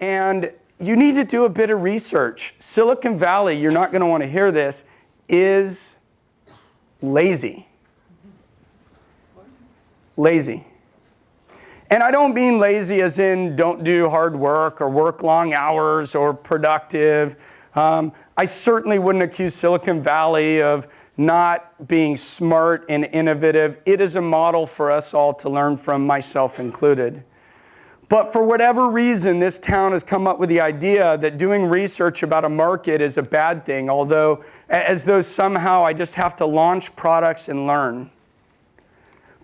And you need to do a bit of research. Silicon Valley, you're not going to want to hear this, is lazy. Lazy. And I don't mean lazy as in don't do hard work or work long hours or productive. I certainly wouldn't accuse Silicon Valley of not being smart and innovative. It is a model for us all to learn from, myself included. But for whatever reason, this town has come up with the idea that doing research about a market is a bad thing, although as though somehow I just have to launch products and learn.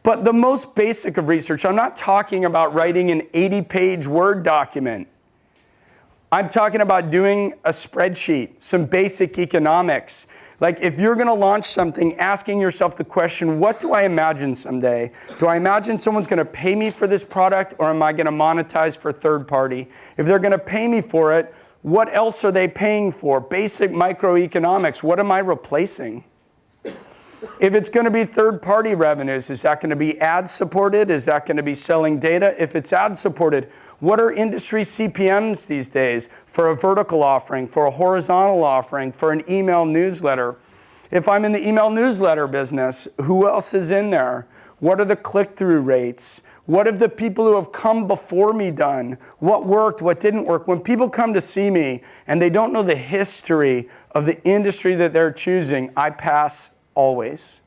But the most basic of research, I'm not talking about writing an 80-page Word document. I'm talking about doing a spreadsheet, some basic economics. Like if you're going to launch something, asking yourself the question, what do I imagine someday? Do I imagine someone's going to pay me for this product, or am I going to monetize for third party? If they're going to pay me for it, what else are they paying for? Basic microeconomics, what am I replacing? If it's going to be third-party revenues, is that going to be ad-supported? Is that going to be selling data? If it's ad-supported, what are industry CPMs these days for a vertical offering, for a horizontal offering, for an email newsletter? If I'm in the email newsletter business, who else is in there? What are the click-through rates? What have the people who have come before me done? What worked? What didn't work? When people come to see me and they don't know the history of the industry that they're choosing, I pass always.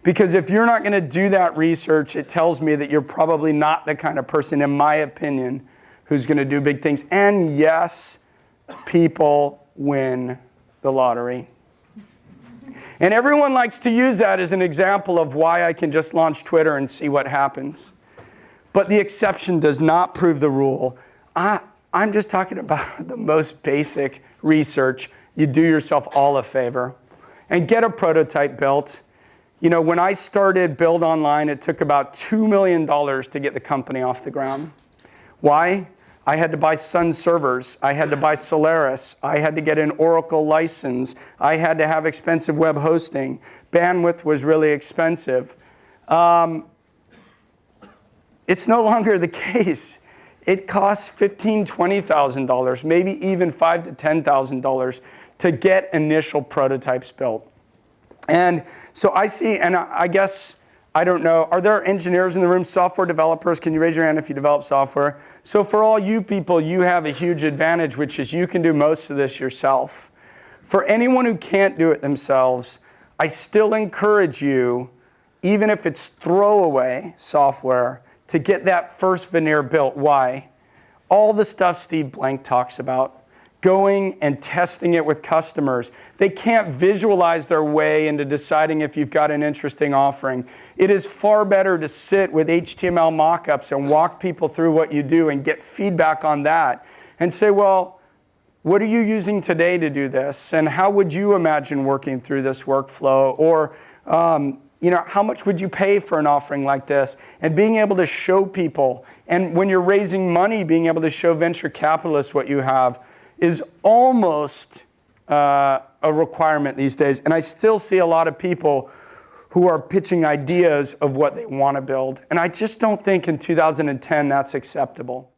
Because if you're not going to do that research, it tells me that you're probably not the kind of person, in my opinion, who's going to do big things. And yes, people win the lottery. And everyone likes to use that as an example of why I can just launch Twitter and see what happens. But the exception does not prove the rule. I'm just talking about the most basic research. You do yourself all a favor. And get a prototype built. You know, when I started Build Online, it took about $2 million to get the company off the ground. Why? I had to buy Sun servers. I had to buy Solaris. I had to get an Oracle license. I had to have expensive web hosting. Bandwidth was really expensive. It's no longer the case. It costs $15,000, $20,000, maybe even $5,000 to $10,000 to get initial prototypes built. And so I see, and I guess, I don't know, are there engineers in the room, software developers? Can you raise your hand if you develop software? So for all you people, you have a huge advantage, which is you can do most of this yourself. For anyone who can't do it themselves, I still encourage you, even if it's throwaway software, to get that first veneer built. Why? All the stuff Steve Blank talks about, going and testing it with customers. They can't visualize their way into deciding if you've got an interesting offering. It is far better to sit with HTML mockups and walk people through what you do and get feedback on that and say, well, what are you using today to do this? And how would you imagine working through this workflow? Or you know, how much would you pay for an offering like this? And being able to show people, and when you're raising money, being able to show venture capitalists what you have is almost a requirement these days. And I still see a lot of people who are pitching ideas of what they want to build. And I just don't think in 2010 that's acceptable.